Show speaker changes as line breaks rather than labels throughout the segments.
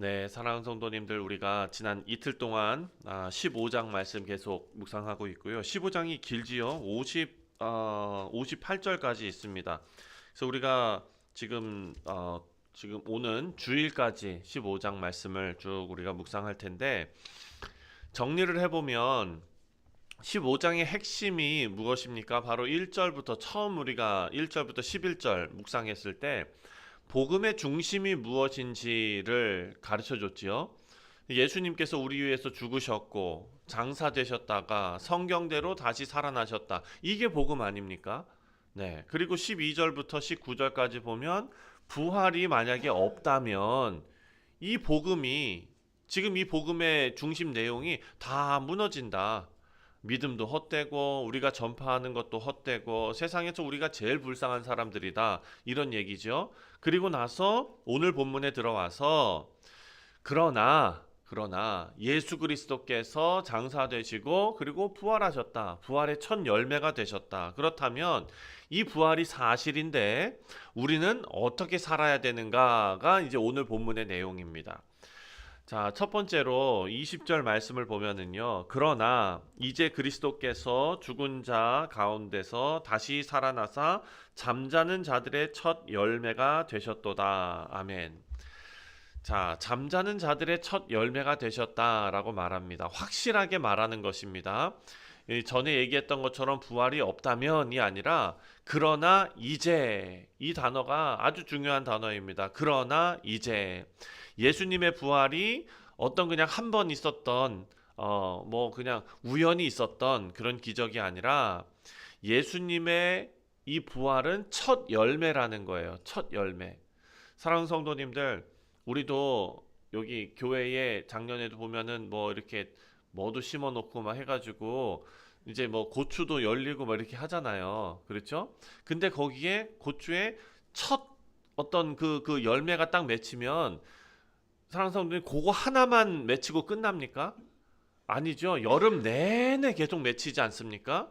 네, 사랑하는 성도님들, 우리가 지난 이틀 동안 15장 말씀 계속 묵상하고 있고요. 15장이 길지요. 58절까지 있습니다. 그래서 우리가 지금 오는 주일까지 15장 말씀을 쭉 우리가 묵상할 텐데, 정리를 해보면 15장의 핵심이 무엇입니까? 바로 1절부터 처음 우리가 1절부터 11절 묵상했을 때 복음의 중심이 무엇인지를 가르쳐 줬지요. 예수님께서 우리 위해서 죽으셨고 장사되셨다가 성경대로 다시 살아나셨다. 이게 복음 아닙니까? 네. 그리고 12절부터 19절까지 보면 부활이 만약에 없다면 이 복음이 지금 이 복음의 중심 내용이 다 무너진다. 믿음도 헛되고 우리가 전파하는 것도 헛되고 세상에서 우리가 제일 불쌍한 사람들이다. 이런 얘기죠. 그리고 나서 오늘 본문에 들어와서 그러나 예수 그리스도께서 장사되시고 그리고 부활하셨다. 부활의 첫 열매가 되셨다. 그렇다면 이 부활이 사실인데 우리는 어떻게 살아야 되는가가 이제 오늘 본문의 내용입니다. 자, 첫 번째로 20절 말씀을 보면은요. 그러나 이제 그리스도께서 죽은 자 가운데서 다시 살아나사 잠자는 자들의 첫 열매가 되셨도다. 아멘. 자, 잠자는 자들의 첫 열매가 되셨다라고 말합니다. 확실하게 말하는 것입니다. 전에 얘기했던 것처럼 부활이 없다면이 아니라 그러나 이제, 이 단어가 아주 중요한 단어입니다. 그러나 이제 예수님의 부활이 어떤 그냥 한 번 있었던 뭐 그냥 우연히 있었던 그런 기적이 아니라 예수님의 이 부활은 첫 열매라는 거예요. 첫 열매. 사랑하는 성도님들, 우리도 여기 교회에 작년에도 보면은 뭐 이렇게 뭐도 심어 놓고 막 해가지고 이제 뭐 고추도 열리고 막 이렇게 하잖아요. 그렇죠? 근데 거기에 고추에 첫 어떤 그 열매가 딱 맺히면 사랑하는 성도님, 그거 하나만 맺히고 끝납니까? 아니죠. 여름 내내 계속 맺히지 않습니까?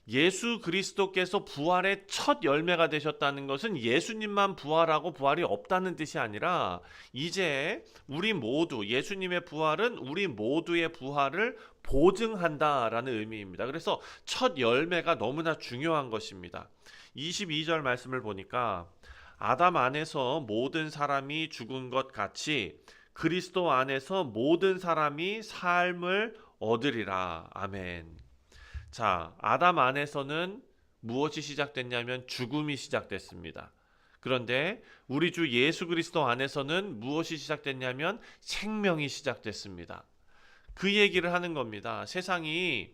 예수 그리스도께서 부활의 첫 열매가 되셨다는 것은 예수님만 부활하고 부활이 없다는 뜻이 아니라 이제 우리 모두 예수님의 부활은 우리 모두의 부활을 보증한다라는 의미입니다. 그래서 첫 열매가 너무나 중요한 것입니다. 22절 말씀을 보니까 아담 안에서 모든 사람이 죽은 것 같이 그리스도 안에서 모든 사람이 삶을 얻으리라. 아멘. 자, 아담 안에서는 무엇이 시작됐냐면 죽음이 시작됐습니다. 그런데 우리 주 예수 그리스도 안에서는 무엇이 시작됐냐면 생명이 시작됐습니다. 그 얘기를 하는 겁니다. 세상이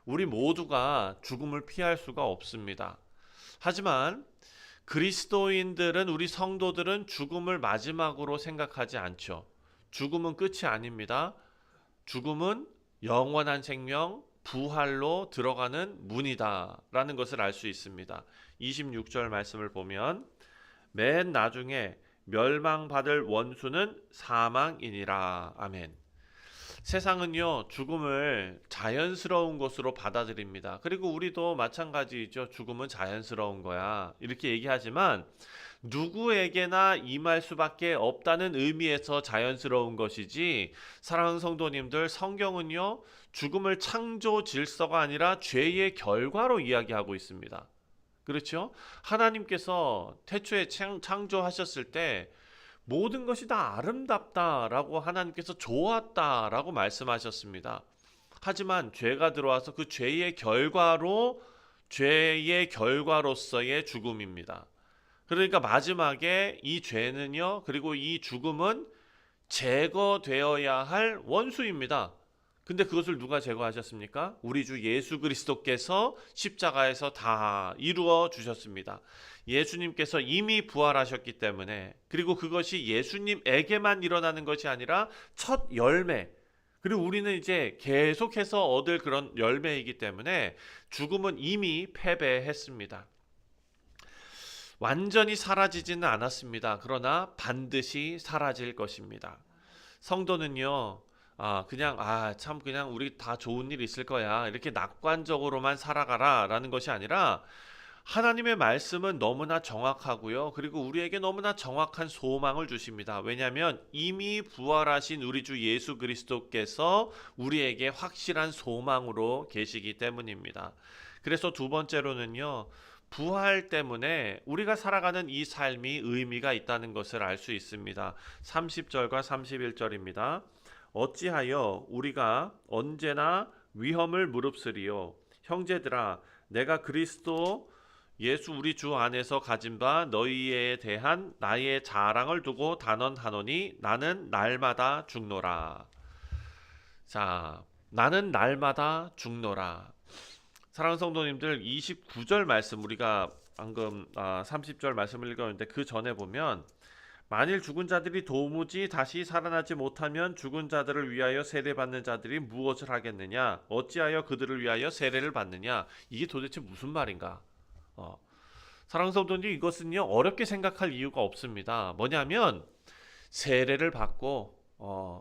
우리 모두가 죽음을 피할 수가 없습니다. 하지만 그리스도인들은 우리 성도들은 죽음을 마지막으로 생각하지 않죠. 죽음은 끝이 아닙니다. 죽음은 영원한 생명, 부활로 들어가는 문이다라는 것을 알 수 있습니다. 26절 말씀을 보면 맨 나중에 멸망받을 원수는 사망이니라. 아멘. 세상은요, 죽음을 자연스러운 것으로 받아들입니다. 그리고 우리도 마찬가지죠. 죽음은 자연스러운 거야. 이렇게 얘기하지만 누구에게나 임할 수밖에 없다는 의미에서 자연스러운 것이지, 사랑하는 성도님들, 성경은요, 죽음을 창조 질서가 아니라 죄의 결과로 이야기하고 있습니다. 그렇죠? 하나님께서 태초에 창조하셨을 때 모든 것이 다 아름답다라고 하나님께서 좋았다라고 말씀하셨습니다. 하지만 죄가 들어와서 그 죄의 결과로서의 죽음입니다. 그러니까 마지막에 이 죄는요, 그리고 이 죽음은 제거되어야 할 원수입니다. 근데 그것을 누가 제거하셨습니까? 우리 주 예수 그리스도께서 십자가에서 다 이루어 주셨습니다. 예수님께서 이미 부활하셨기 때문에, 그리고 그것이 예수님에게만 일어나는 것이 아니라 첫 열매, 그리고 우리는 이제 계속해서 얻을 그런 열매이기 때문에 죽음은 이미 패배했습니다. 완전히 사라지지는 않았습니다. 그러나 반드시 사라질 것입니다. 성도는요, 참 그냥 우리 다 좋은 일 있을 거야, 이렇게 낙관적으로만 살아가라 라는 것이 아니라 하나님의 말씀은 너무나 정확하고요. 그리고 우리에게 너무나 정확한 소망을 주십니다. 왜냐하면 이미 부활하신 우리 주 예수 그리스도께서 우리에게 확실한 소망으로 계시기 때문입니다. 그래서 두 번째로는요. 부활 때문에 우리가 살아가는 이 삶이 의미가 있다는 것을 알 수 있습니다. 30절과 31절입니다. 어찌하여 우리가 언제나 위험을 무릅쓰리요. 형제들아, 내가 그리스도 예수 우리 주 안에서 가진 바 너희에 대한 나의 자랑을 두고 단언하노니 나는 날마다 죽노라. 자, 나는 날마다 죽노라. 사랑하는 성도님들, 29절 말씀 우리가 방금 30절 말씀을 읽었는데 그 전에 보면 만일 죽은 자들이 도무지 다시 살아나지 못하면 죽은 자들을 위하여 세례받는 자들이 무엇을 하겠느냐? 어찌하여 그들을 위하여 세례를 받느냐? 이게 도대체 무슨 말인가? 사랑하는 성도님, 이것은요 어렵게 생각할 이유가 없습니다. 뭐냐면 세례를 받고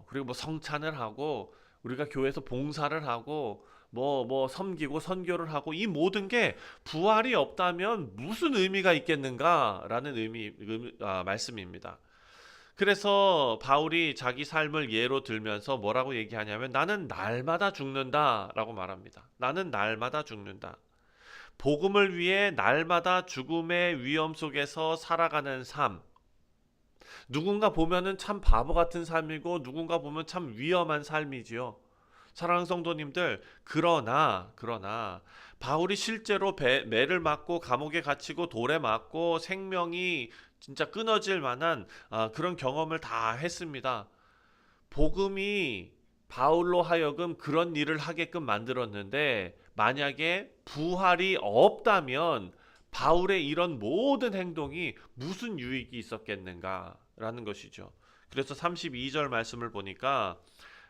그리고 뭐 성찬을 하고 우리가 교회에서 봉사를 하고 뭐 섬기고 선교를 하고 이 모든 게 부활이 없다면 무슨 의미가 있겠는가라는 말씀입니다. 그래서 바울이 자기 삶을 예로 들면서 뭐라고 얘기하냐면 나는 날마다 죽는다라고 말합니다. 나는 날마다 죽는다. 복음을 위해 날마다 죽음의 위험 속에서 살아가는 삶. 누군가 보면은 참 바보 같은 삶이고 누군가 보면 참 위험한 삶이지요. 사랑하는 성도님들, 그러나 바울이 실제로 매를 맞고 감옥에 갇히고 돌에 맞고 생명이 진짜 끊어질 만한 그런 경험을 다 했습니다. 복음이 바울로 하여금 그런 일을 하게끔 만들었는데 만약에 부활이 없다면 바울의 이런 모든 행동이 무슨 유익이 있었겠는가라는 것이죠. 그래서 32절 말씀을 보니까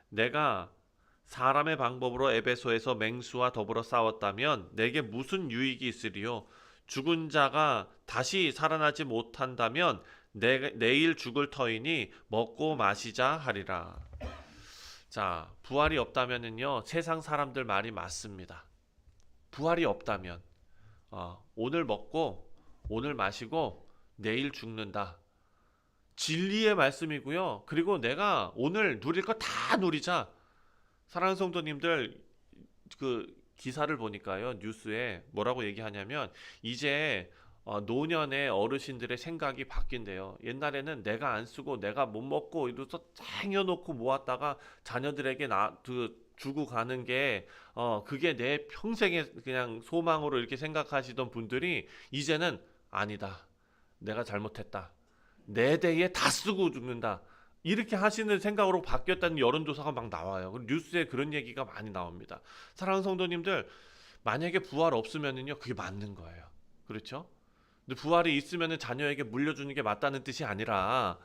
내가 사람의 방법으로 에베소에서 맹수와 더불어 싸웠다면 내게 무슨 유익이 있으리요? 죽은 자가 다시 살아나지 못한다면 내일 죽을 터이니 먹고 마시자 하리라. 자, 부활이 없다면은요 세상 사람들 말이 맞습니다. 부활이 없다면 오늘 먹고 오늘 마시고 내일 죽는다. 진리의 말씀이고요. 그리고 내가 오늘 누릴 거 다 누리자. 사랑하는 성도님들, 그 기사를 보니까요 뉴스에 뭐라고 얘기하냐면 이제 노년의 어르신들의 생각이 바뀐대요. 옛날에는 내가 안 쓰고 내가 못 먹고 이래서 쟁여놓고 모았다가 자녀들에게 주고 가는 게 그게 내 평생의 그냥 소망으로 이렇게 생각하시던 분들이 이제는 아니다. 내가 잘못했다. 내 대에 다 쓰고 죽는다. 이렇게 하시는 생각으로 바뀌었다는 여론조사가 막 나와요. 뉴스에 그런 얘기가 많이 나옵니다. 사랑하는 성도님들, 만약에 부활 없으면은요 그게 맞는 거예요. 그렇죠? 근데 부활이 있으면은 자녀에게 물려주는 게 맞다는 뜻이 아니라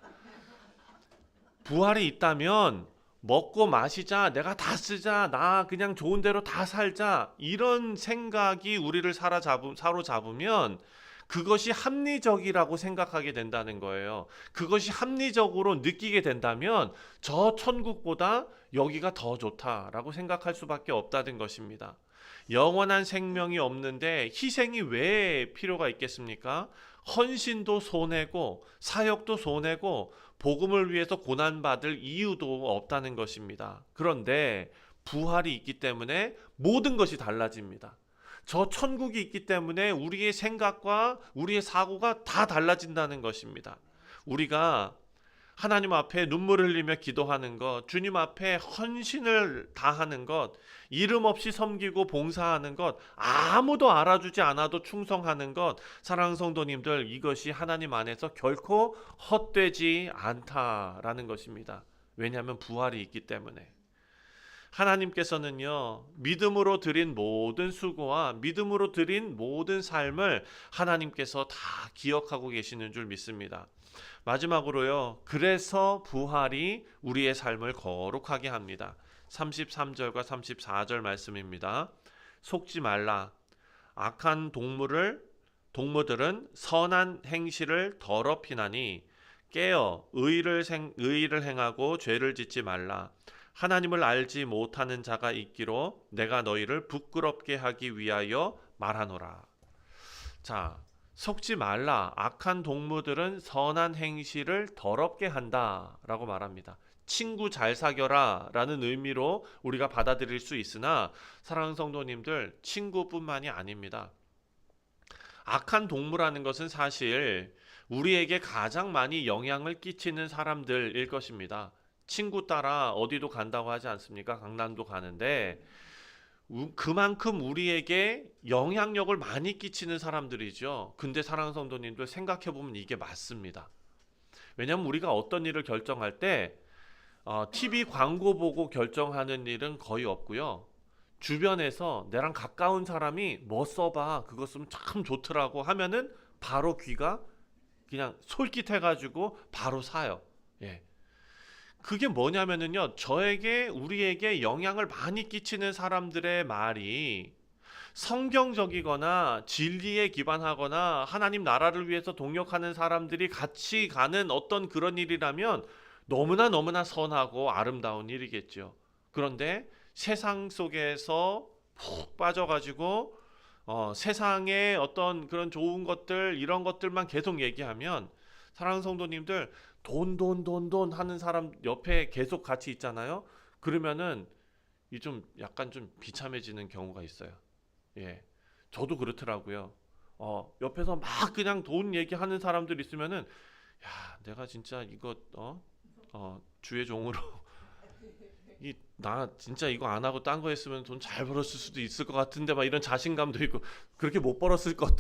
부활이 있다면 먹고 마시자, 내가 다 쓰자, 나 그냥 좋은 대로 다 살자 이런 생각이 우리를 사로잡으면 그것이 합리적이라고 생각하게 된다는 거예요. 그것이 합리적으로 느끼게 된다면 저 천국보다 여기가 더 좋다라고 생각할 수밖에 없다는 것입니다. 영원한 생명이 없는데 희생이 왜 필요가 있겠습니까? 헌신도 손해고 사역도 손해고 복음을 위해서 고난받을 이유도 없다는 것입니다. 그런데 부활이 있기 때문에 모든 것이 달라집니다. 저 천국이 있기 때문에 우리의 생각과 우리의 사고가 다 달라진다는 것입니다. 우리가 하나님 앞에 눈물을 흘리며 기도하는 것, 주님 앞에 헌신을 다하는 것, 이름 없이 섬기고 봉사하는 것, 아무도 알아주지 않아도 충성하는 것, 사랑하는 성도님들, 이것이 하나님 안에서 결코 헛되지 않다라는 것입니다. 왜냐하면 부활이 있기 때문에. 하나님께서는요 믿음으로 드린 모든 수고와 믿음으로 드린 모든 삶을 하나님께서 다 기억하고 계시는 줄 믿습니다. 마지막으로요, 그래서 부활이 우리의 삶을 거룩하게 합니다. 33절과 34절 말씀입니다. 속지 말라. 악한 동무들은 선한 행실을 더럽히나니 깨어 의를 행하고 죄를 짓지 말라. 하나님을 알지 못하는 자가 있기로 내가 너희를 부끄럽게 하기 위하여 말하노라. 자, 속지 말라. 악한 동무들은 선한 행실을 더럽게 한다라고 말합니다. 친구 잘 사겨라 라는 의미로 우리가 받아들일 수 있으나 사랑하는 성도님들, 친구뿐만이 아닙니다. 악한 동무라는 것은 사실 우리에게 가장 많이 영향을 끼치는 사람들일 것입니다. 친구 따라 어디도 간다고 하지 않습니까? 강남도 가는데 그만큼 우리에게 영향력을 많이 끼치는 사람들이죠. 근데 사랑하는 성도님들, 생각해보면 이게 맞습니다. 왜냐하면 우리가 어떤 일을 결정할 때 TV 광고 보고 결정하는 일은 거의 없고요. 주변에서 내랑 가까운 사람이 뭐 써봐, 그거 쓰면 참 좋더라고 하면은 바로 귀가 그냥 솔깃해가지고 바로 사요. 예. 그게 뭐냐면은요, 우리에게 영향을 많이 끼치는 사람들의 말이 성경적이거나 진리에 기반하거나 하나님 나라를 위해서 동역하는 사람들이 같이 가는 어떤 그런 일이라면 너무나 너무나 선하고 아름다운 일이겠죠. 그런데 세상 속에서 푹 빠져가지고 세상의 어떤 그런 좋은 것들, 이런 것들만 계속 얘기하면, 사랑하는 성도님들, 돈 하는 사람 옆에 계속 같이 있잖아요. 그러면은 이 좀 약간 좀 비참해지는 경우가 있어요. 예, 저도 그렇더라고요. 옆에서 막 그냥 돈 얘기하는 사람들 있으면은, 야, 내가 진짜 이거 주의 종으로 나 진짜 이거 안 하고 딴 거 했으면 돈 잘 벌었을 수도 있을 것 같은데, 막 이런 자신감도 있고, 그렇게 못 벌었을 것도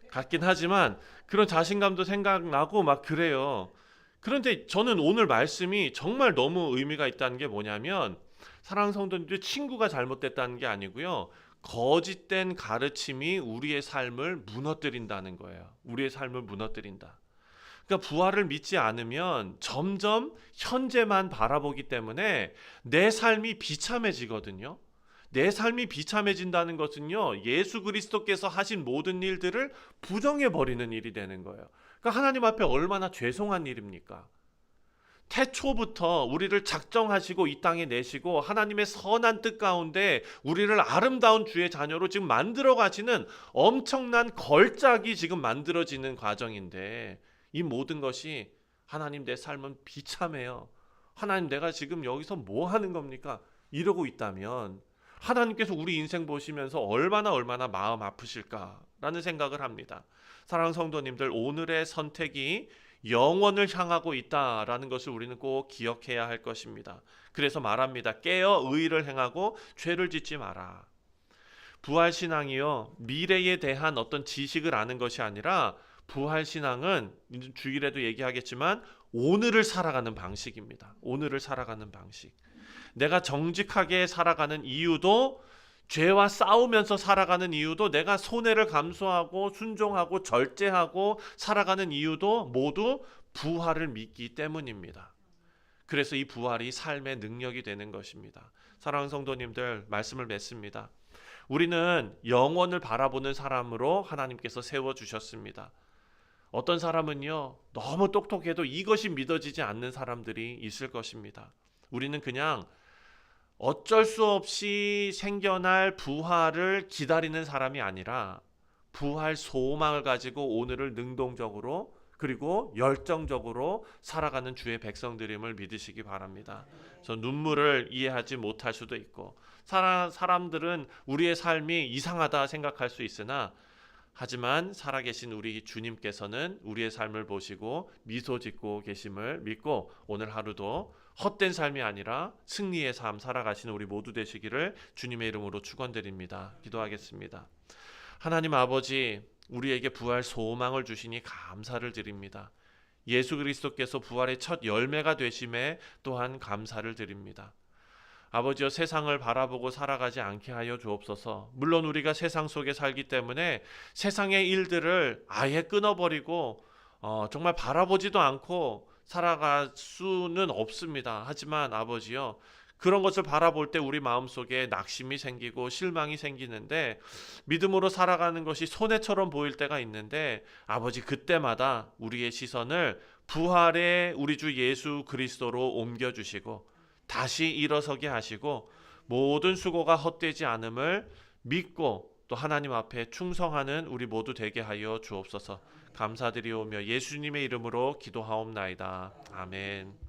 같긴 하지만 그런 자신감도 생각나고 막 그래요. 그런데 저는 오늘 말씀이 정말 너무 의미가 있다는 게 뭐냐면, 사랑하는 성도님들, 친구가 잘못됐다는 게 아니고요, 거짓된 가르침이 우리의 삶을 무너뜨린다는 거예요. 우리의 삶을 무너뜨린다. 그러니까 부활을 믿지 않으면 점점 현재만 바라보기 때문에 내 삶이 비참해지거든요. 내 삶이 비참해진다는 것은요, 예수 그리스도께서 하신 모든 일들을 부정해 버리는 일이 되는 거예요. 그러니까 하나님 앞에 얼마나 죄송한 일입니까? 태초부터 우리를 작정하시고 이 땅에 내시고 하나님의 선한 뜻 가운데 우리를 아름다운 주의 자녀로 지금 만들어 가시는 엄청난 걸작이 지금 만들어지는 과정인데, 이 모든 것이 하나님, 내 삶은 비참해요, 하나님 내가 지금 여기서 뭐 하는 겁니까? 이러고 있다면 하나님께서 우리 인생 보시면서 얼마나 마음 아프실까라는 생각을 합니다. 사랑하는 성도님들, 오늘의 선택이 영원을 향하고 있다라는 것을 우리는 꼭 기억해야 할 것입니다. 그래서 말합니다. 깨어 의를 행하고 죄를 짓지 마라. 부활신앙이요, 미래에 대한 어떤 지식을 아는 것이 아니라, 부활신앙은 주일에도 얘기하겠지만 오늘을 살아가는 방식입니다. 오늘을 살아가는 방식. 내가 정직하게 살아가는 이유도, 죄와 싸우면서 살아가는 이유도, 내가 손해를 감수하고 순종하고 절제하고 살아가는 이유도 모두 부활을 믿기 때문입니다. 그래서 이 부활이 삶의 능력이 되는 것입니다. 사랑하는 성도님들, 말씀을 맺습니다. 우리는 영원을 바라보는 사람으로 하나님께서 세워주셨습니다. 어떤 사람은요, 너무 똑똑해도 이것이 믿어지지 않는 사람들이 있을 것입니다. 우리는 그냥 어쩔 수 없이 생겨날 부활을 기다리는 사람이 아니라, 부활 소망을 가지고 오늘을 능동적으로 그리고 열정적으로 살아가는 주의 백성들임을 믿으시기 바랍니다. 저 눈물을 이해하지 못할 수도 있고, 사람들은 우리의 삶이 이상하다 생각할 수 있으나, 하지만 살아계신 우리 주님께서는 우리의 삶을 보시고 미소 짓고 계심을 믿고, 오늘 하루도 헛된 삶이 아니라 승리의 삶 살아가시는 우리 모두 되시기를 주님의 이름으로 축원드립니다. 기도하겠습니다. 하나님 아버지, 우리에게 부활 소망을 주시니 감사를 드립니다. 예수 그리스도께서 부활의 첫 열매가 되심에 또한 감사를 드립니다. 아버지여, 세상을 바라보고 살아가지 않게 하여 주옵소서. 물론 우리가 세상 속에 살기 때문에 세상의 일들을 아예 끊어버리고 정말 바라보지도 않고 살아갈 수는 없습니다. 하지만 아버지여, 그런 것을 바라볼 때 우리 마음속에 낙심이 생기고 실망이 생기는데, 믿음으로 살아가는 것이 손해처럼 보일 때가 있는데, 아버지, 그때마다 우리의 시선을 부활의 우리 주 예수 그리스도로 옮겨주시고 다시 일어서게 하시고 모든 수고가 헛되지 않음을 믿고 또 하나님 앞에 충성하는 우리 모두 되게 하여 주옵소서. 감사드리오며 예수님의 이름으로 기도하옵나이다. 아멘.